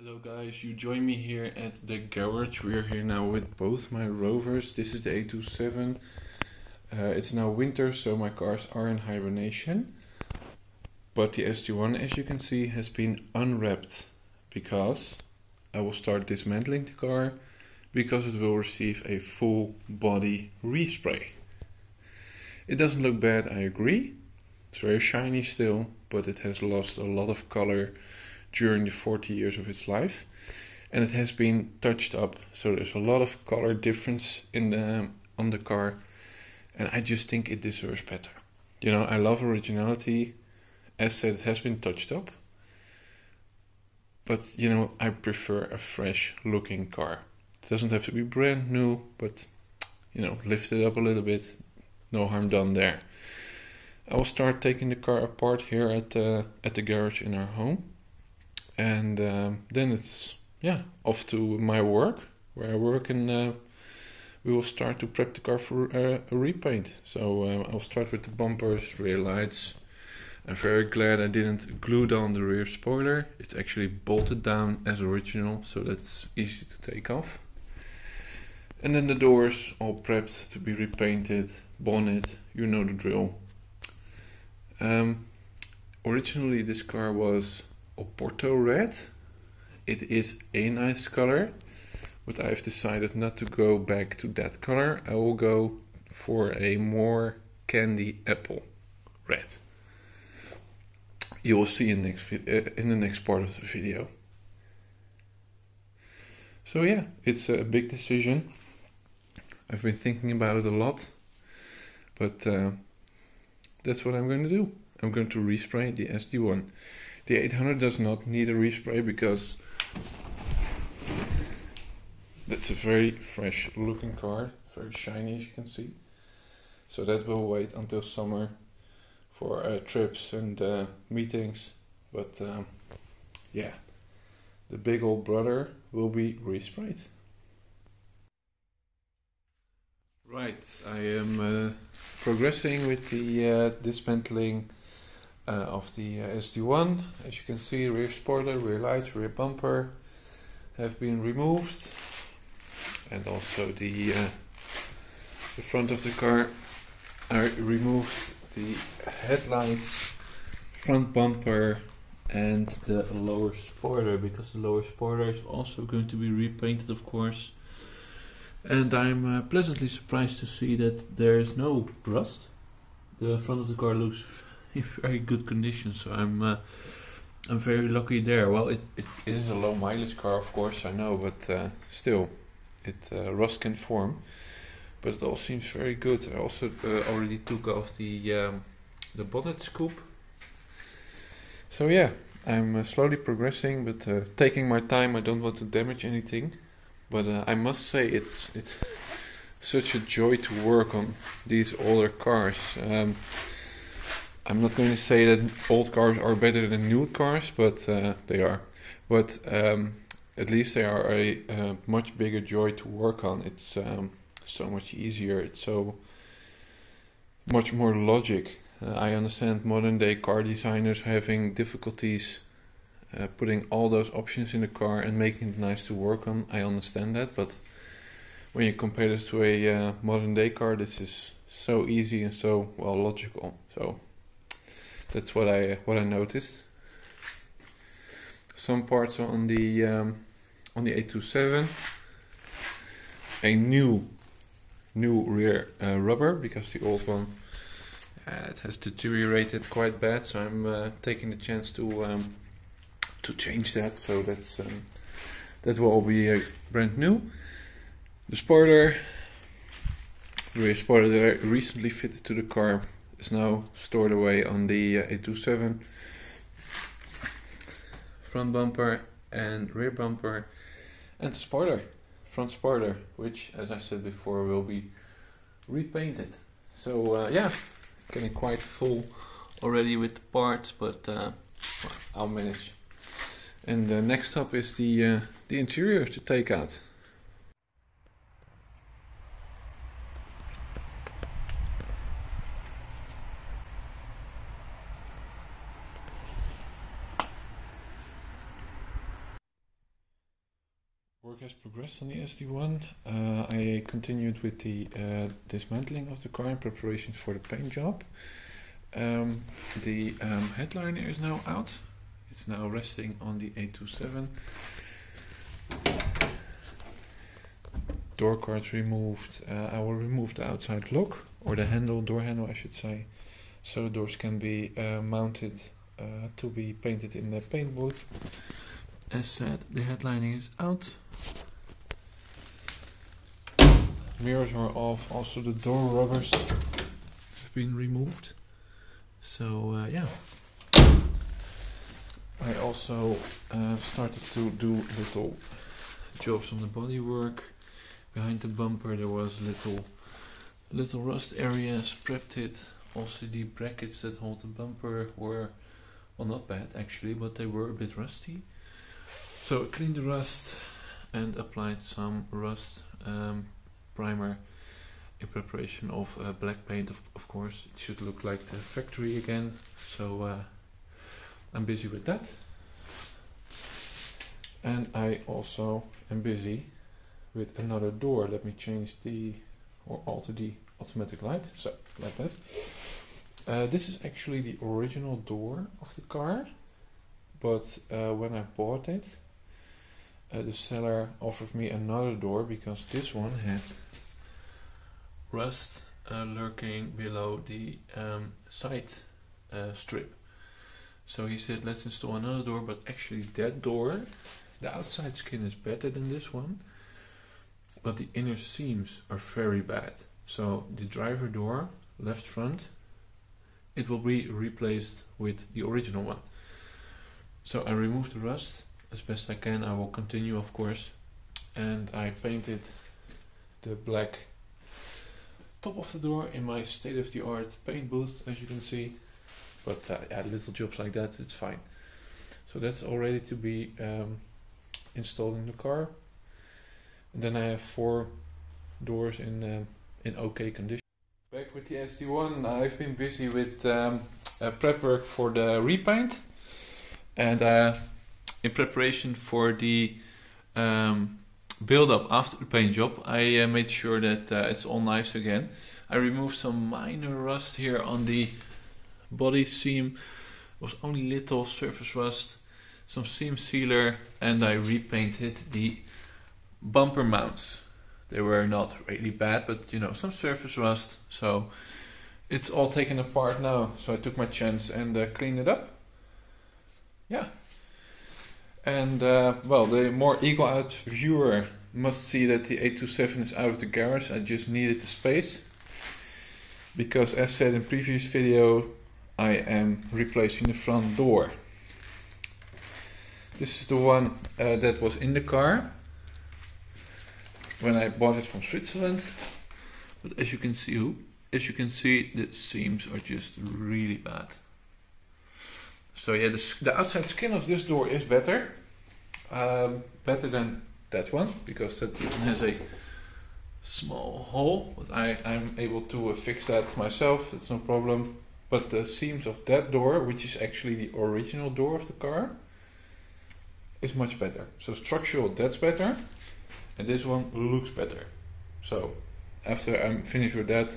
Hello guys, you join me here at the garage. We are here now with both my Rovers. This is the A27. It's now winter, so my cars are in hibernation. But the SD1, as you can see, has been unwrapped because I will start dismantling the car because it will receive a full body respray. It doesn't look bad, I agree. It's very shiny still, but it has lost a lot of color during the 40 years of its life, and it has been touched up, so there's a lot of color difference on the car, and I just think it deserves better. You know, I love originality. As said, it has been touched up, but you know, I prefer a fresh looking car. It doesn't have to be brand new, but you know, lift it up a little bit, no harm done there. I will start taking the car apart here at the garage in our home. And then it's off to my work, where I work, and we will start to prep the car for a repaint. So I'll start with the bumpers, rear lights. I'm very glad I didn't glue down the rear spoiler. It's actually bolted down as original, so that's easy to take off. And then the doors all prepped to be repainted, bonnet, you know the drill. Originally this car was Porto red. It is a nice color, but I've decided not to go back to that color. I will go for a more candy apple red. You will see in the next part of the video. So yeah, it's a big decision. I've been thinking about it a lot, but that's what I'm going to do. I'm going to respray the SD1. The 800 does not need a respray because that's a very fresh looking car, very shiny as you can see. So that will wait until summer for trips and meetings. But yeah, the big old brother will be resprayed. Right, I am progressing with the dismantling of the SD1. As you can see, rear spoiler, rear lights, rear bumper have been removed, and also the front of the car. I removed the headlights, front bumper, and the lower spoiler, because the lower spoiler is also going to be repainted, of course. And I'm pleasantly surprised to see that there is no rust. The front of the car looks in very good condition, so I'm very lucky there. Well, it is a low mileage car, of course, I know, but still, rust can form. But it all seems very good. I also already took off the bonnet scoop. So yeah, I'm slowly progressing, but taking my time. I don't want to damage anything. But I must say, it's such a joy to work on these older cars. I'm not going to say that old cars are better than new cars, but they are. But at least they are a much bigger joy to work on. It's so much easier. It's so much more logic. I understand modern day car designers having difficulties putting all those options in the car and making it nice to work on. I understand that, but when you compare this to a modern day car, this is so easy and so well logical. So that's what I noticed. Some parts on the 827, a new rear rubber, because the old one it has deteriorated quite bad. So I'm taking the chance to change that. So that will all be brand new. The spoiler, the rear spoiler that I recently fitted to the car, is now stored away on the 827. Front bumper and rear bumper, and the spoiler, front spoiler, which, as I said before, will be repainted. So yeah, getting quite full already with the parts, but I'll manage. And next up is the interior to take out. Work has progressed on the SD1. I continued with the dismantling of the car in preparation for the paint job. The headliner is now out. It's now resting on the 827. Door cards removed. I will remove the outside lock, or the handle, door handle I should say, so the doors can be mounted to be painted in the paint booth. As said, the headlining is out. Mirrors are off, also the door rubbers have been removed. So yeah. I also started to do little jobs on the bodywork. Behind the bumper there was little rust areas, prepped it. Also the brackets that hold the bumper were, well, not bad actually, but they were a bit rusty. So I cleaned the rust and applied some rust primer in preparation of black paint. Of course, it should look like the factory again. So I'm busy with that. And I also am busy with another door. Let me change or alter the automatic light. So, like that. This is actually the original door of the car. But when I bought it, the seller offered me another door because this one had rust lurking below the side strip. So he said, let's install another door, but actually that door, the outside skin is better than this one, but the inner seams are very bad. So the driver door, left front, it will be replaced with the original one. So I removed the rust as best I can. I will continue, of course, and I painted the black top of the door in my state-of-the-art paint booth, as you can see. But yeah, little jobs like that, it's fine. So that's all ready to be installed in the car. And then I have 4 doors in okay condition. Back with the SD1, I've been busy with prep work for the repaint. And in preparation for the build-up after the paint job, I made sure that it's all nice again. I removed some minor rust here on the body seam. It was only little surface rust, some seam sealer, and I repainted the bumper mounts. They were not really bad, but you know, some surface rust. So it's all taken apart now. So I took my chance and cleaned it up. Yeah. And well, the more eagle-eyed viewer must see that the 827 is out of the garage. I just needed the space because, as said in previous video, I am replacing the front door. This is the one that was in the car when I bought it from Switzerland. But as you can see, the seams are just really bad. So yeah, the outside skin of this door is better. Better than that one, because that has a small hole. But I'm able to fix that myself, that's no problem. But the seams of that door, which is actually the original door of the car, is much better. So structural, that's better. And this one looks better. So after I'm finished with that,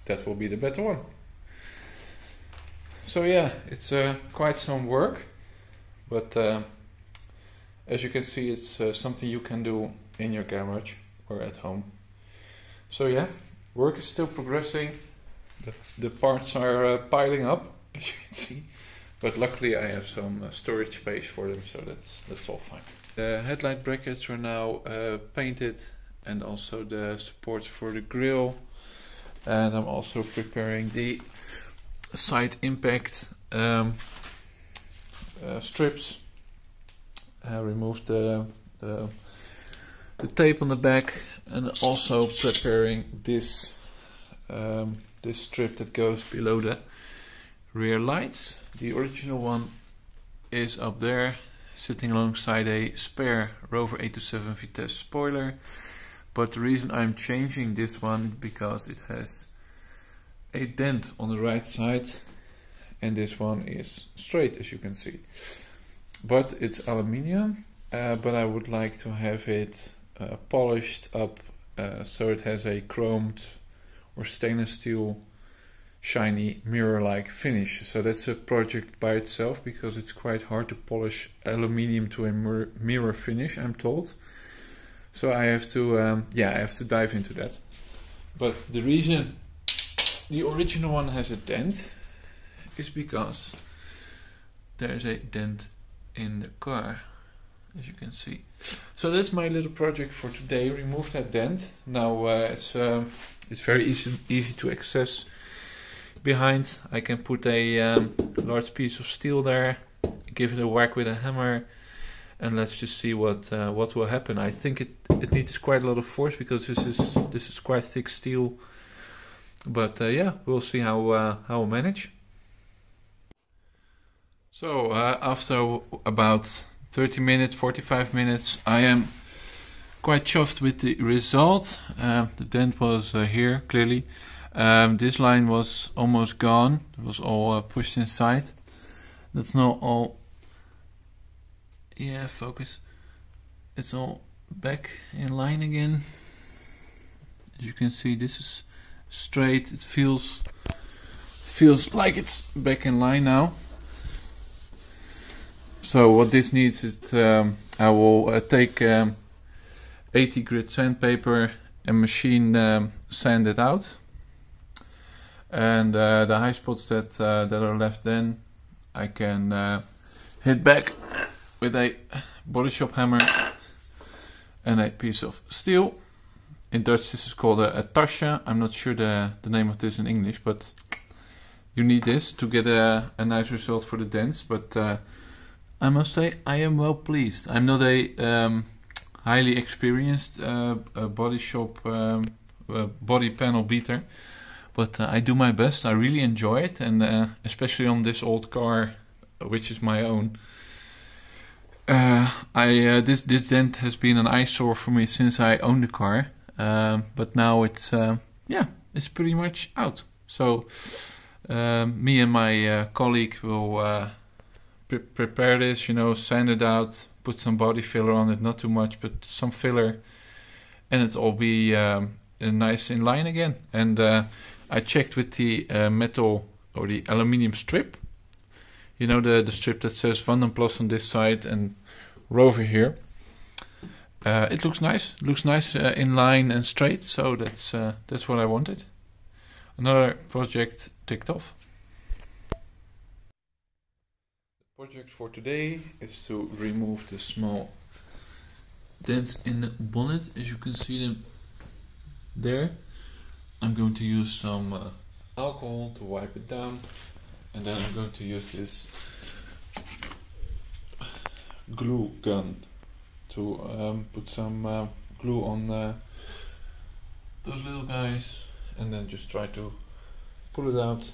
that will be the better one. So yeah, it's quite some work, but as you can see, it's something you can do in your garage or at home. So yeah, work is still progressing. The parts are piling up, as you can see, but luckily I have some storage space for them, so that's all fine. The headlight brackets are now painted, and also the supports for the grille, and I'm also preparing the side impact strips. I removed the tape on the back, and also preparing this this strip that goes below the rear lights. The original one is up there, sitting alongside a spare Rover 827 Vitesse spoiler. But the reason I'm changing this one because it has a dent on the right side, and this one is straight, as you can see. But it's aluminium, but I would like to have it polished up so it has a chromed or stainless steel shiny mirror-like finish. So that's a project by itself, because it's quite hard to polish aluminium to a mirror finish, I'm told. So I have to, I have to dive into that. But the reason the original one has a dent is because there's a dent in the car, as you can see. So that's my little project for today. Remove that dent. Now it's very easy to access. Behind, I can put a large piece of steel there, give it a whack with a hammer, and let's just see what will happen. I think it needs quite a lot of force, because this is quite thick steel. But yeah, we'll see how I'll manage. So after about 30 minutes, 45 minutes, I am quite chuffed with the result. The dent was here, clearly. This line was almost gone. It was all pushed inside. That's not all. Yeah, focus. It's all back in line again. As you can see, this is straight. It feels like it's back in line now. So what this needs is I will take 80 grit sandpaper and machine sand it out. And the high spots that are left, then I can hit back with a body shop hammer and a piece of steel. In Dutch this is called a tasje. I'm not sure the name of this in English, but you need this to get a nice result for the dents. But I must say I am well pleased. I'm not a highly experienced body shop body panel beater, but I do my best. I really enjoy it, and especially on this old car, which is my own. This dent has been an eyesore for me since I owned the car, but now it's it's pretty much out. So me and my colleague will prepare this, sand it out, put some body filler on it, not too much, but some filler, and it'll all be nice in line again. And I checked with the metal or the aluminium strip. The strip that says Vanden Plas on this side and Rover here. It looks nice. It looks nice in line and straight. So that's what I wanted. Another project ticked off. The project for today is to remove the small dents in the bonnet. As you can see them there. I'm going to use some alcohol to wipe it down. And then I'm going to use this glue gun to put some glue on those little guys, and then just try to pull it out.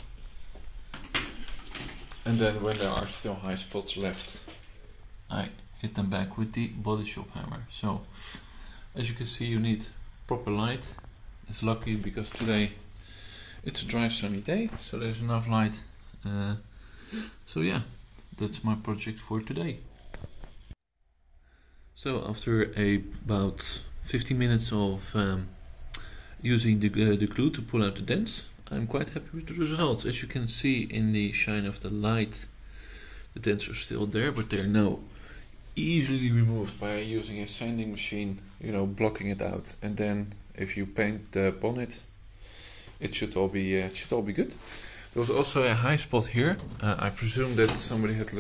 And then when there are still high spots left, I hit them back with the body shop hammer. So as you can see, you need proper light. It's lucky because today it's a dry sunny day, so there's enough light. So yeah, that's my project for today. So after about 15 minutes of using the glue to pull out the dents, I'm quite happy with the results. As you can see in the shine of the light, the dents are still there, but they're now easily removed by using a sanding machine, blocking it out. And then if you paint the bonnet, it should all be good. There was also a high spot here. I presume that somebody had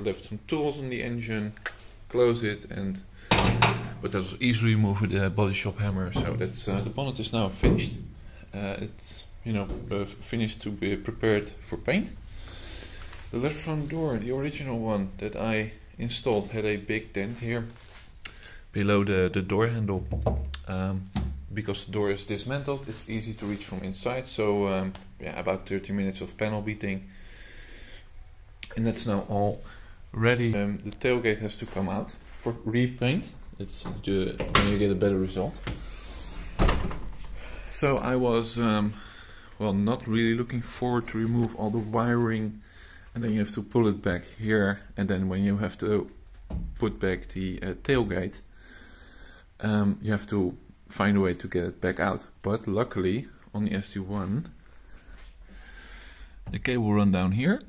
left some tools in the engine, close it, but that was easily removed with the body shop hammer. So that's the bonnet is now finished. It's finished to be prepared for paint. The left front door, the original one that I installed, had a big dent here below the door handle. Because the door is dismantled, it's easy to reach from inside. So about 30 minutes of panel beating, and that's now all ready. The tailgate has to come out for repaint. It's when you get a better result. So I was not really looking forward to remove all the wiring, and then you have to pull it back here, and then when you have to put back the tailgate, you have to find a way to get it back out. But luckily on the SD1 the cable runs down here,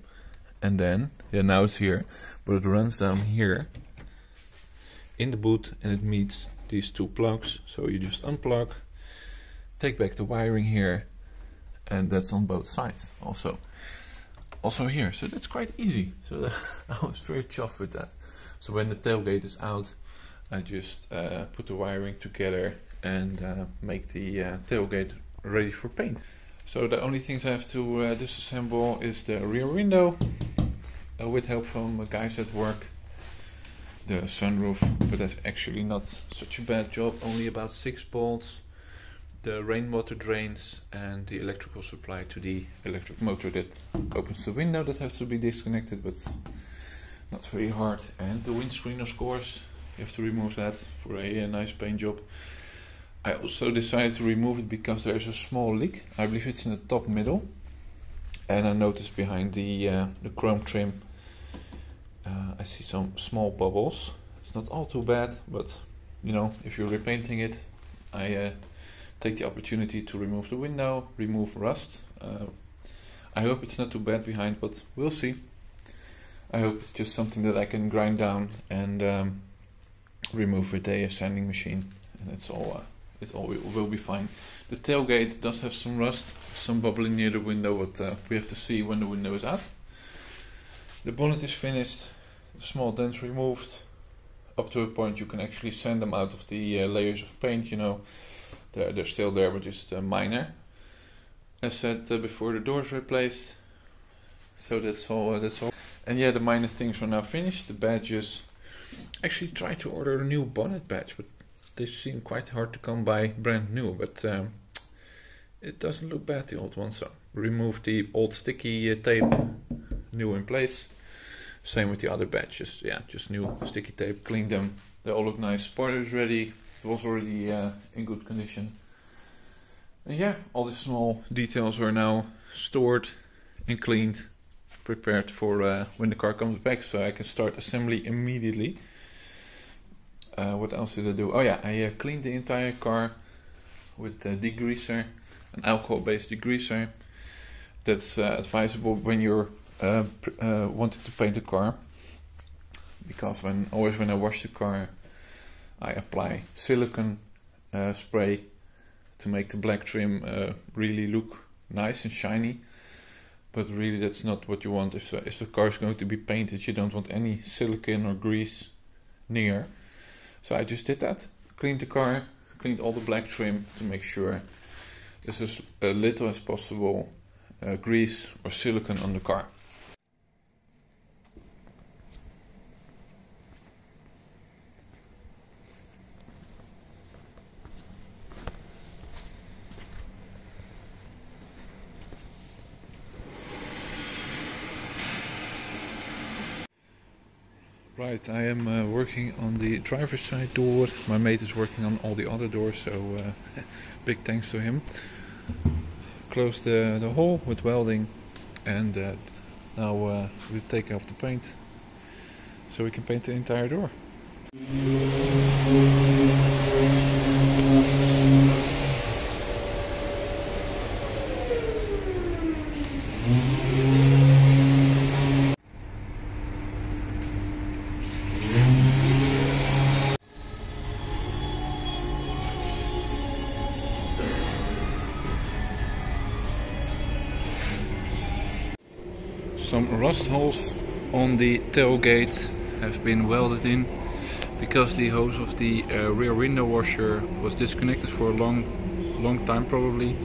and then, yeah, now it's here, but it runs down here in the boot and it meets these two plugs. So you just unplug, take back the wiring here, and that's on both sides also here. So that's quite easy. So I was very chuffed with that. So when the tailgate is out, I just put the wiring together and make the tailgate ready for paint. So the only things I have to disassemble is the rear window, with help from guys at work, the sunroof, but that's actually not such a bad job, only about 6 bolts, the rainwater drains and the electrical supply to the electric motor that opens the window that has to be disconnected, but not very hard. And the windscreen, of course, you have to remove that for a nice paint job. I also decided to remove it because there's a small leak. I believe it's in the top middle, and I noticed behind the chrome trim I see some small bubbles. It's not all too bad, but you know, if you're repainting it, I take the opportunity to remove the window, remove rust. I hope it's not too bad behind, but we'll see. I hope it's just something that I can grind down and remove with a sanding machine, and it's all. It all will be fine. The tailgate does have some rust, some bubbling near the window, but we have to see when the window is out. The bonnet is finished, the small dents removed, up to a point you can actually sand them out of the layers of paint, you know. They're still there, but just minor. As said before, the doors replaced, so that's all. And yeah, the minor things are now finished. The badges, actually tried to order a new bonnet badge, but they seem quite hard to come by brand new, but it doesn't look bad, the old one. So remove the old sticky tape, new in place. Same with the other badges, yeah, just new sticky tape, clean them. They all look nice. Spoiler is ready, it was already in good condition. And yeah, all the small details are now stored and cleaned, prepared for when the car comes back, so I can start assembly immediately. What else did I do? Oh yeah, I cleaned the entire car with a degreaser, an alcohol-based degreaser. That's advisable when you're wanting to paint a car, because always when I wash the car, I apply silicone spray to make the black trim really look nice and shiny. But really, that's not what you want. If the car is going to be painted, you don't want any silicone or grease near. So I just did that, cleaned the car, cleaned all the black trim to make sure there's as little as possible grease or silicone on the car. Right, I am working on the driver's side door. My mate is working on all the other doors, so big thanks to him. Closed the hole with welding, and now we take off the paint so we can paint the entire door. Some rust holes on the tailgate have been welded in because the hose of the rear window washer was disconnected for a long time probably.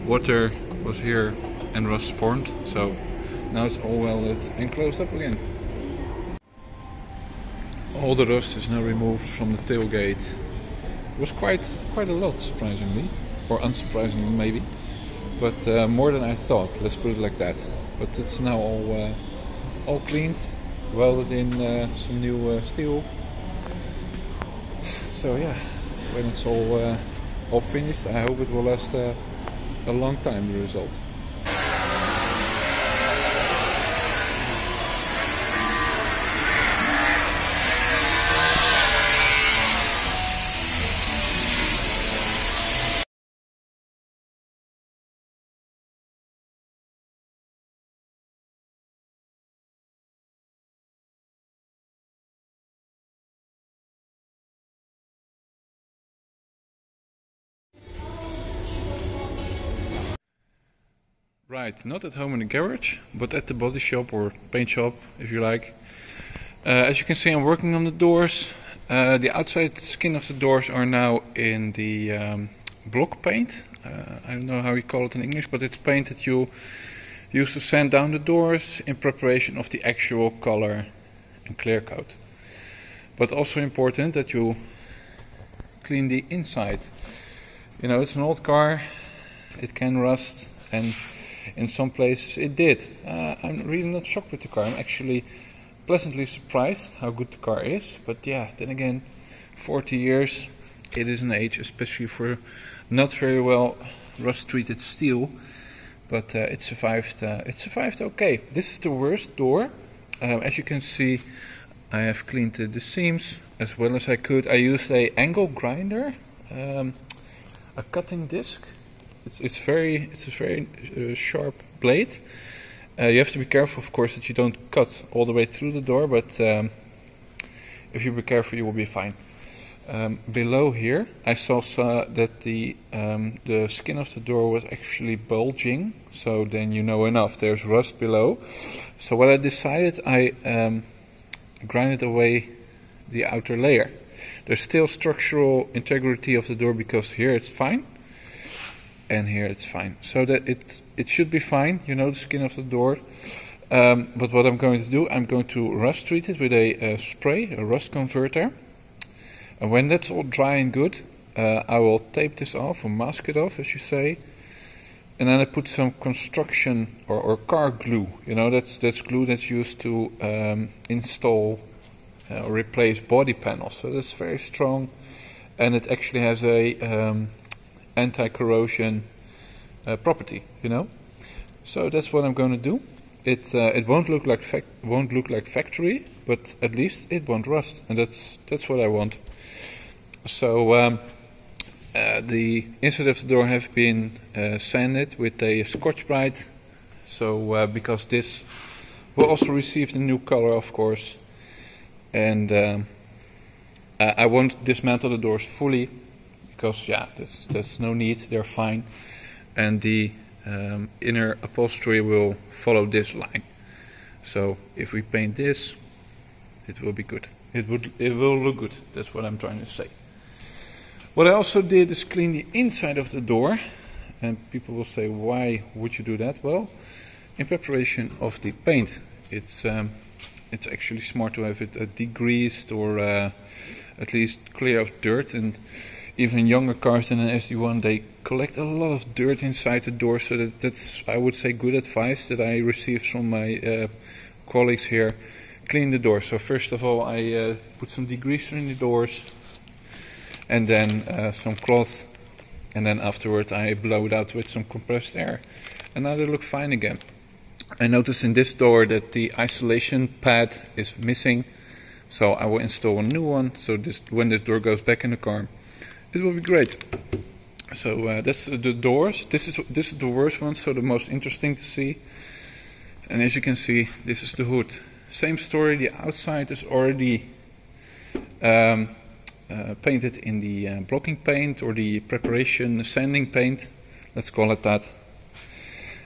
Water was here and rust formed, so now it's all welded and closed up again. All the rust is now removed from the tailgate. It was quite a lot, surprisingly, or unsurprisingly maybe, but more than I thought, let's put it like that. But it's now all cleaned, welded in some new steel. So yeah, when it's all finished, I hope it will last a long time, the result. Right, not at home in the garage, but at the body shop or paint shop, if you like. As you can see, I'm working on the doors. The outside skin of the doors are now in the block paint. I don't know how you call it in English, but it's paint that you use to sand down the doors in preparation of the actual color and clear coat. But also important that you clean the inside. You know, it's an old car, it can rust, and in some places it did. I'm really not shocked with the car. I'm actually pleasantly surprised how good the car is. But yeah, then again, 40 years, it is an age, especially for not very well rust-treated steel. But it survived. It survived okay. This is the worst door. As you can see, I have cleaned the seams as well as I could. I used a angle grinder, a cutting disc. It's a very sharp blade. You have to be careful, of course, that you don't cut all the way through the door, but if you be careful, you will be fine. Below here, I saw that the skin of the door was actually bulging, so then you know enough. There's rust below. So what I decided, I grinded away the outer layer. There's still structural integrity of the door because here it's fine. And here it's fine, so that it should be fine, you know, the skin of the door. But what I'm going to do, I'm going to rust treat it with a spray, a rust converter. And when that's all dry and good, I will tape this off or mask it off, as you say. And then I put some construction or car glue. You know, that's glue that's used to install or replace body panels. So that's very strong, and it actually has a anti-corrosion property, you know. So that's what I'm going to do. It won't look like factory, but at least it won't rust, and that's what I want. So the inside of the door have been sanded with a Scotch-Brite. So because this will also receive the new color, of course, and I won't dismantle the doors fully. Because yeah, there's no need, they're fine, and the inner upholstery will follow this line. So if we paint this, it will be good. It will look good. That's what I'm trying to say. What I also did is clean the inside of the door, and people will say, why would you do that? Well, in preparation of the paint, it's actually smart to have it degreased or at least clear of dirt. And even younger cars than an SD1, they collect a lot of dirt inside the door, so that's, I would say, good advice that I received from my colleagues here. Clean the door. So first of all, I put some degreaser in the doors, and then some cloth, and then afterward I blow it out with some compressed air. And now they look fine again. I noticed in this door that the isolation pad is missing, so I will install a new one, so when this door goes back in the car, it will be great. So that's the doors. This is the worst one, so the most interesting to see. And as you can see, this is the hood. Same story. The outside is already painted in the blocking paint or the preparation sanding paint. Let's call it that.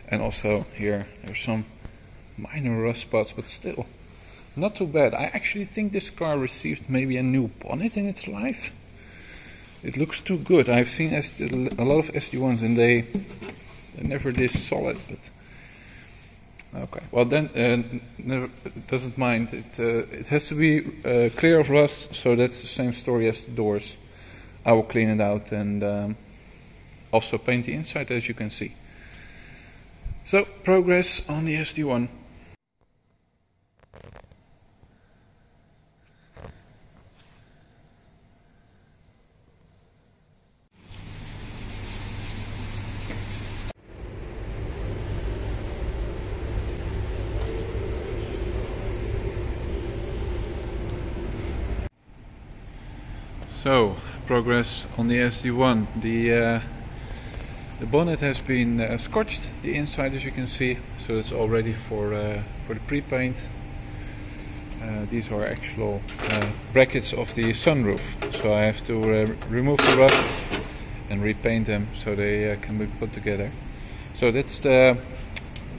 And also here, there's some minor rust spots, but still not too bad. I actually think this car received maybe a new bonnet in its life. It looks too good. I've seen a lot of SD1s and they're never this solid. But okay, well then doesn't mind. It has to be clear of rust, so that's the same story as the doors. I will clean it out and also paint the inside, as you can see. So progress on the SD1. So, progress on the SD1. The bonnet has been scotched, the inside, as you can see, so it's all ready for the pre-paint. These are actual brackets of the sunroof, so I have to remove the rust and repaint them so they can be put together. So that's the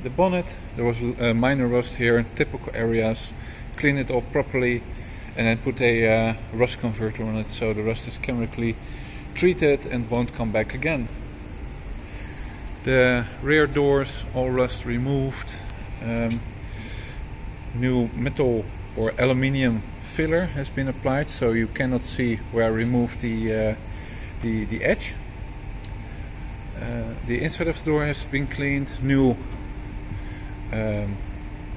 the bonnet. There was minor rust here in typical areas. Clean it all properly and then put a rust converter on it so the rust is chemically treated and won't come back again. The rear doors, all rust removed. New metal or aluminium filler has been applied, so you cannot see where I removed the edge. The inside of the door has been cleaned. New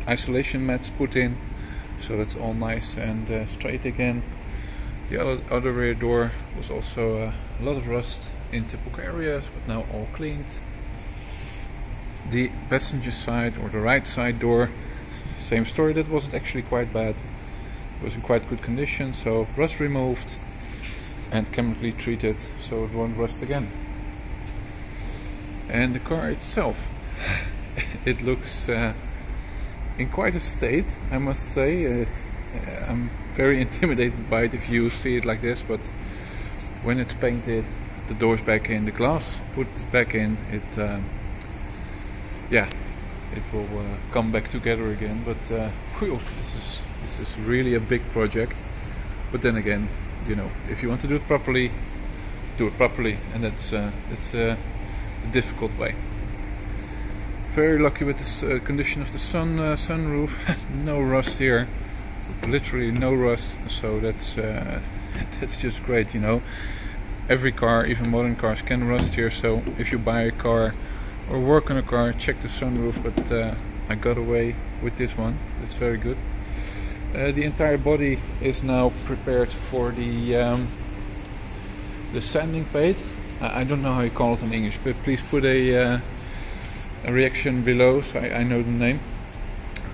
isolation mats put in, so that's all nice and straight again. The other rear door was also a lot of rust in typical areas, but now all cleaned. The passenger side or the right side door, same story. That wasn't actually quite bad. It was in quite good condition, so rust removed and chemically treated so it won't rust again. And the car itself, it looks in quite a state, I must say. I'm very intimidated by it if you see it like this, but when it's painted, the doors back in, the glass put back in, it will come back together again. But whew, this is really a big project. But then again, you know, if you want to do it properly, and that's the difficult way. Very lucky with the condition of the sunroof. No rust here, literally no rust. So that's just great, you know. Every car, even modern cars, can rust here. So if you buy a car or work on a car, check the sunroof. But I got away with this one. That's very good. The entire body is now prepared for the sanding paint. I don't know how you call it in English, but please put a reaction below so I know the name.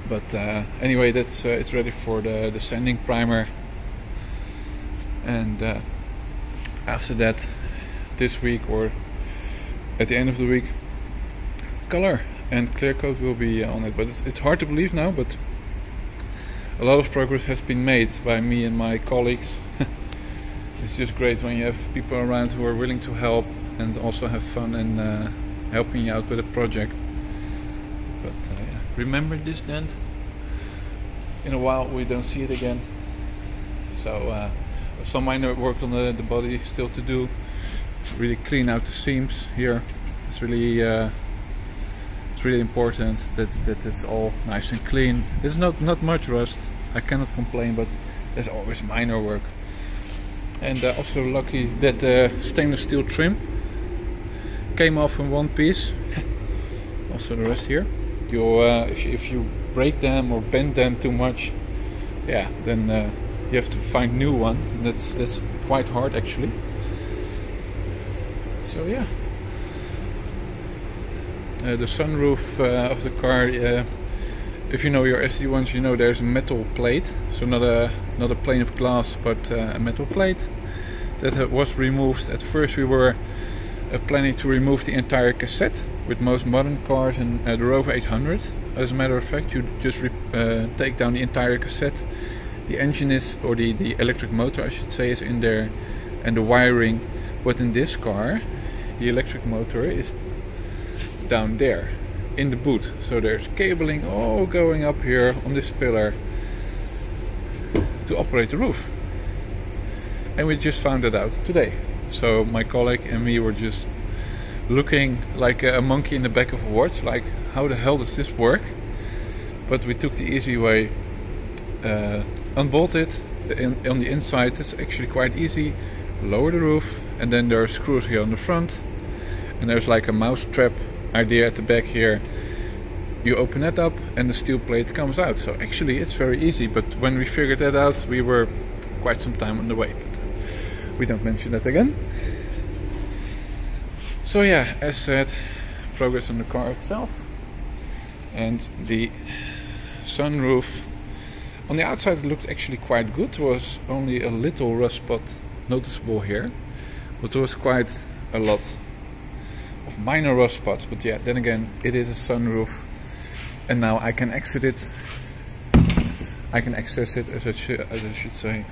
But anyway, that's it's ready for the sanding primer. And after that, this week or at the end of the week, color and clear coat will be on it. But it's hard to believe now, but a lot of progress has been made by me and my colleagues. It's just great when you have people around who are willing to help and also have fun and helping you out with a project. But yeah. Remember this dent? In a while we don't see it again. So some minor work on the body still to do. Really clean out the seams here. It's really important that it's all nice and clean. There's not much rust. I cannot complain, but there's always minor work. And also lucky that the stainless steel trim came off in one piece. Also the rest here. If you break them or bend them too much, yeah, then you have to find new ones. And that's quite hard actually. So yeah. The sunroof of the car. If you know your SD1s, you know there's a metal plate, so not a plane of glass, but a metal plate that was removed. At first we were planning to remove the entire cassette with most modern cars and the Rover 800. As a matter of fact, you just take down the entire cassette. The engine is, or the electric motor I should say, is in there, and the wiring. But in this car, the electric motor is down there in the boot, so there's cabling all going up here on this pillar to operate the roof. And we just found it out today. So my colleague and me were just looking like a monkey in the back of a watch, like how the hell does this work? But we took the easy way, unbolt it. On the inside it's actually quite easy. Lower the roof, and then there are screws here on the front, and there's like a mouse trap idea at the back here. You open that up and the steel plate comes out. So actually it's very easy, but when we figured that out we were quite some time on the way, but we don't mention that again. So yeah, as said, progress on the car itself. And the sunroof on the outside looked actually quite good. There was only a little rust spot noticeable here, but there was quite a lot of minor rust spots. But yeah, then again, it is a sunroof, and now I can exit it. I can access it, as I should say.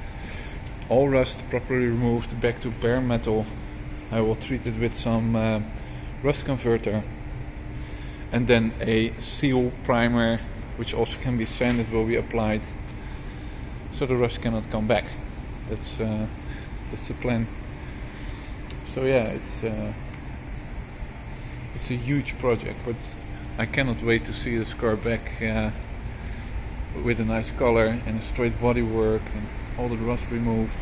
All rust properly removed, back to bare metal. I will treat it with some rust converter, and then a seal primer, which also can be sanded, will be applied, so the rust cannot come back. That's the plan. So yeah, it's a huge project, but I cannot wait to see this car back with a nice color and a straight bodywork and all the rust removed.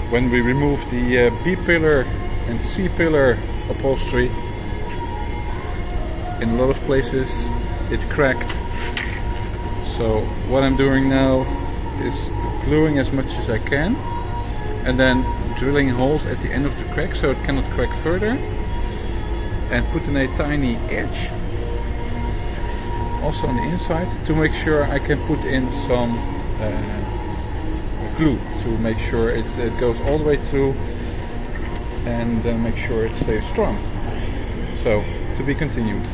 When we remove the B pillar and C pillar upholstery, in a lot of places it cracked. So what I'm doing now is gluing as much as I can and then drilling holes at the end of the crack so it cannot crack further, and putting a tiny edge also on the inside to make sure I can put in some glue to make sure it goes all the way through and make sure it stays strong. So, to be continued.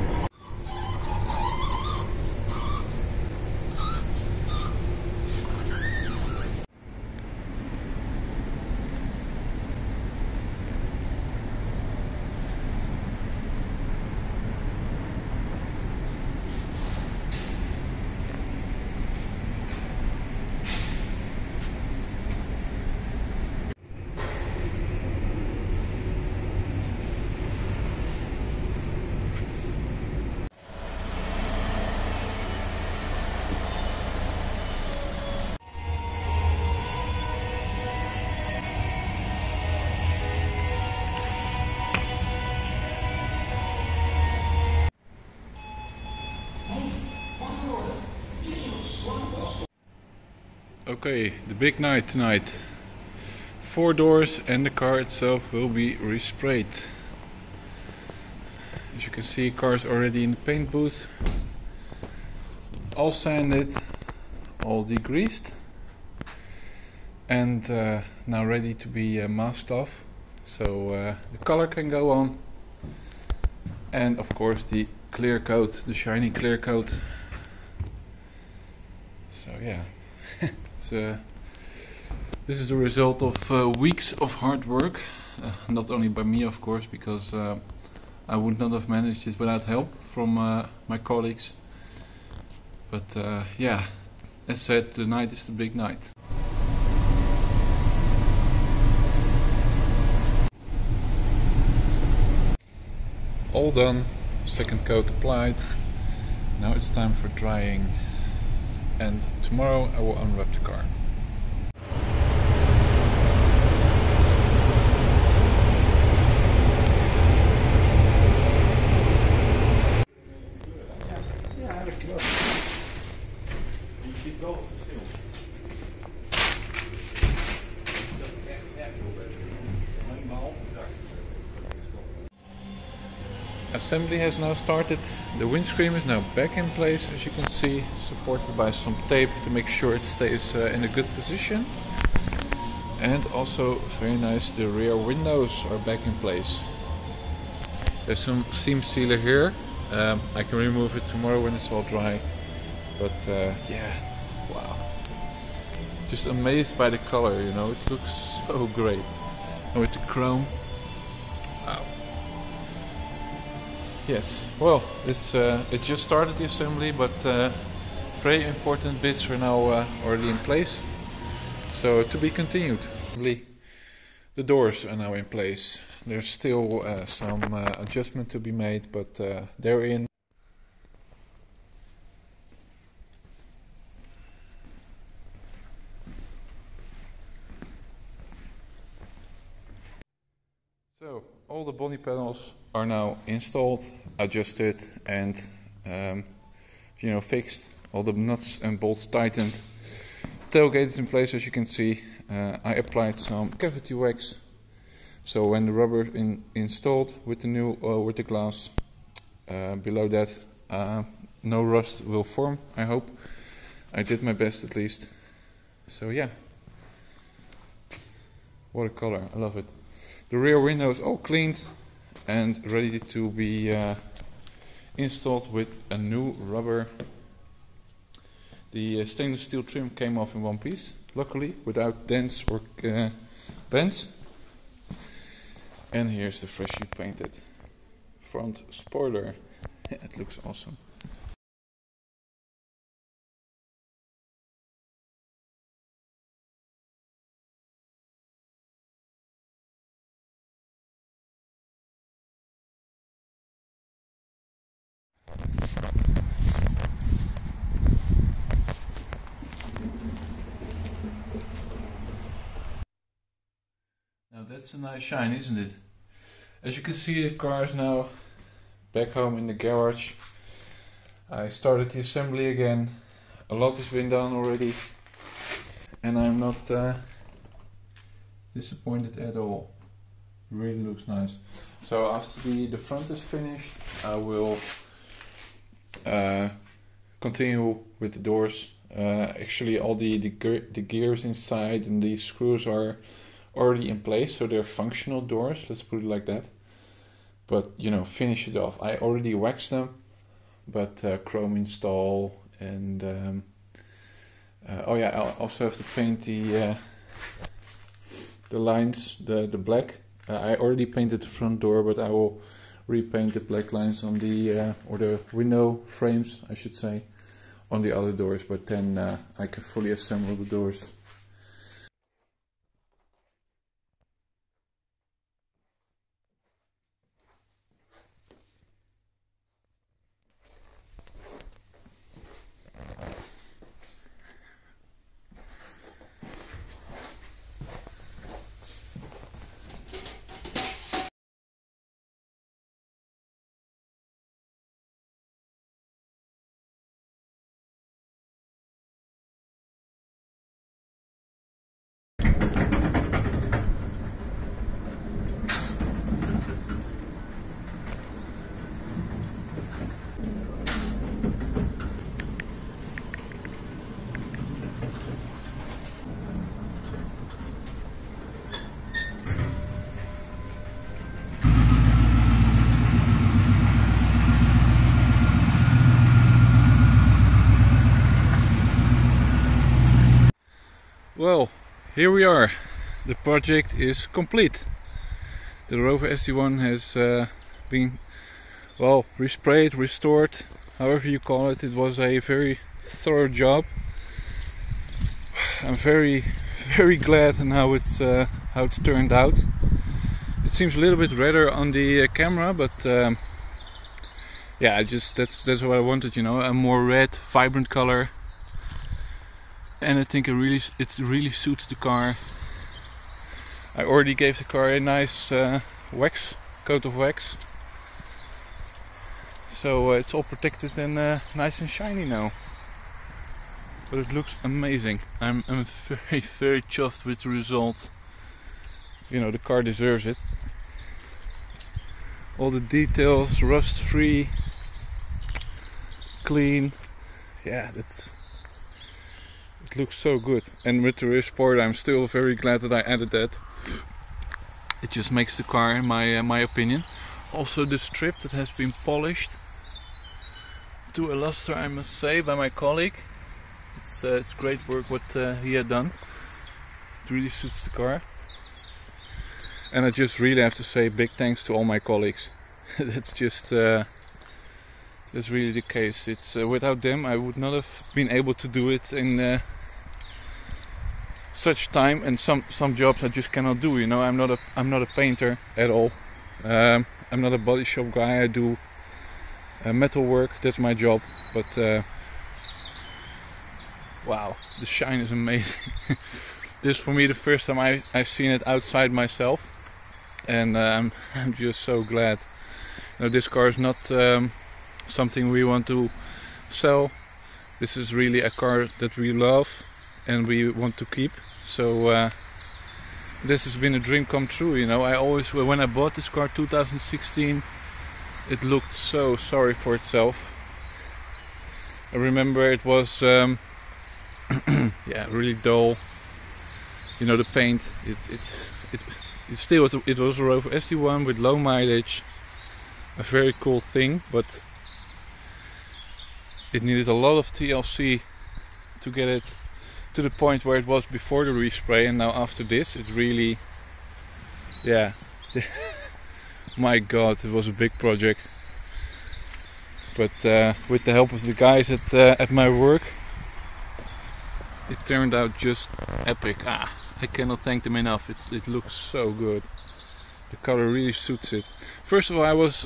Okay, the big night tonight. 4 doors and the car itself will be resprayed. As you can see, car's already in the paint booth. All sanded, all degreased, and now ready to be masked off. So the color can go on, and of course the clear coat, the shiny clear coat. So yeah. This is a result of weeks of hard work, not only by me of course, because I would not have managed it without help from my colleagues. But yeah, as said, tonight is the big night. All done, second coat applied. Now it's time for drying. And tomorrow I will unwrap the car. Assembly has now started. The windscreen is now back in place, as you can see, supported by some tape to make sure it stays in a good position. And also, very nice, the rear windows are back in place. There's some seam sealer here. I can remove it tomorrow when it's all dry. But yeah, wow. Just amazed by the color, you know, it looks so great. And with the chrome, wow. Yes, well, it just started the assembly, but very important bits are now already in place. So to be continued. The doors are now in place. There's still some adjustment to be made, but they're in. So all the body panels are now installed, adjusted, and you know, fixed. All the nuts and bolts tightened. Tailgate is in place, as you can see. I applied some cavity wax, so when the rubber is installed with the new with the glass below that, no rust will form. I hope. I did my best at least. So yeah, what a color! I love it. The rear windows all cleaned and ready to be installed with a new rubber. The stainless steel trim came off in one piece, luckily, without dents or bends. And here's the freshly painted front spoiler. It looks awesome. Now that's a nice shine, isn't it? As you can see, the car is now back home in the garage. I started the assembly again. A lot has been done already, and I'm not disappointed at all. It really looks nice. So after the front is finished, I will continue with the doors. Actually, all the gears inside and the screws are already in place, so they're functional doors, let's put it like that. But you know, finish it off. I already waxed them, but chrome install and oh yeah, I also have to paint the lines, the black. I already painted the front door, but I will repaint the black lines on the or the window frames, I should say, on the other doors. But then I can fully assemble the doors. Well, here we are. The project is complete. The Rover SD1 has been, well, resprayed, restored, however you call it. It was a very thorough job. I'm very glad on how it's turned out. It seems a little bit redder on the camera, but yeah, that's what I wanted, you know, a more red, vibrant color. And I think it really suits the car. I already gave the car a nice coat of wax. So it's all protected and nice and shiny now. But it looks amazing. I'm very chuffed with the result. You know, the car deserves it. All the details, rust free, clean. Yeah, it looks so good. And with the rear spoiler, I'm still very glad that I added that. It just makes the car, in my opinion. Also the strip that has been polished to a luster, I must say, by my colleague. It's great work what he had done. It really suits the car. And I just really have to say big thanks to all my colleagues. That's really the case. It's without them I would not have been able to do it in such time, and some jobs I just cannot do. You know, I'm not a painter at all. I'm not a body shop guy. I do metal work. That's my job. But wow, the shine is amazing. This is for me the first time I've seen it outside myself, and I'm just so glad. You know, this car is not something we want to sell. This is really a car that we love and we want to keep. So this has been a dream come true. You know, I always, when I bought this car 2016, it looked so sorry for itself. I remember it was yeah, really dull. You know, the paint, it still was, it was a Rover SD1 with low mileage, a very cool thing, but it needed a lot of TLC to get it to the point where it was before the respray, and now after this it really, yeah, my god, it was a big project. But with the help of the guys at my work, it turned out just epic. I cannot thank them enough. It looks so good. The color really suits it. First of all, I was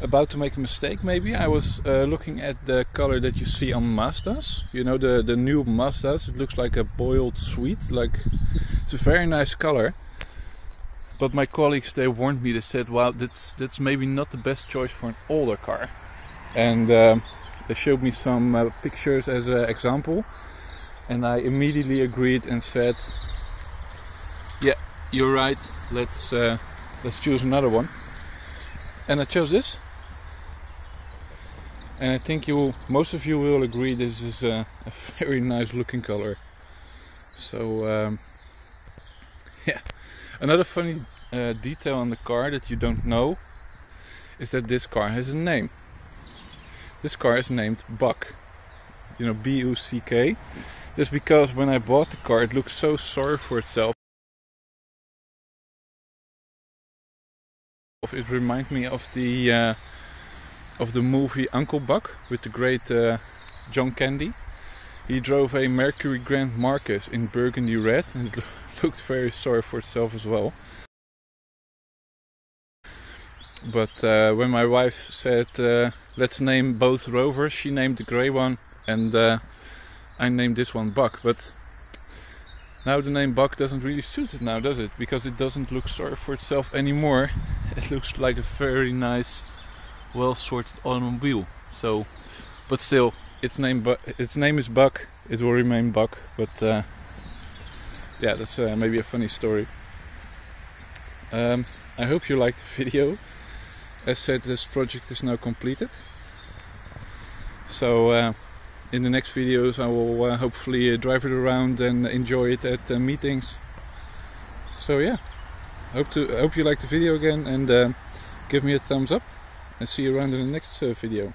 about to make a mistake maybe. I was looking at the color that you see on Mazdas. You know, the new Mazdas. It looks like a boiled sweet. Like, it's a very nice color. But my colleagues, they warned me. They said, "Wow, that's maybe not the best choice for an older car." And they showed me some pictures as an example, and I immediately agreed and said, "Yeah, you're right. Let's choose another one." And I chose this. And I think most of you will agree this is a very nice looking color. So yeah. Another funny detail on the car that you don't know is that this car has a name. This car is named Buck. You know, B-U-C-K. That's because when I bought the car, it looked so sorry for itself. It reminded me of the movie Uncle Buck with the great John Candy. He drove a Mercury Grand Marquis in burgundy red, and it looked very sorry for itself as well. But when my wife said let's name both Rovers, she named the grey one, and I named this one Buck. But now the name Buck doesn't really suit it now, does it? Because it doesn't look sorry for itself anymore. It looks like a very nice, well-sorted automobile. So, but still, its name is Buck. It will remain Buck. But yeah, that's maybe a funny story. I hope you liked the video. As said, this project is now completed. So in the next videos I will hopefully drive it around and enjoy it at meetings. So yeah, I hope you liked the video again, and give me a thumbs up, and see you around in the next video.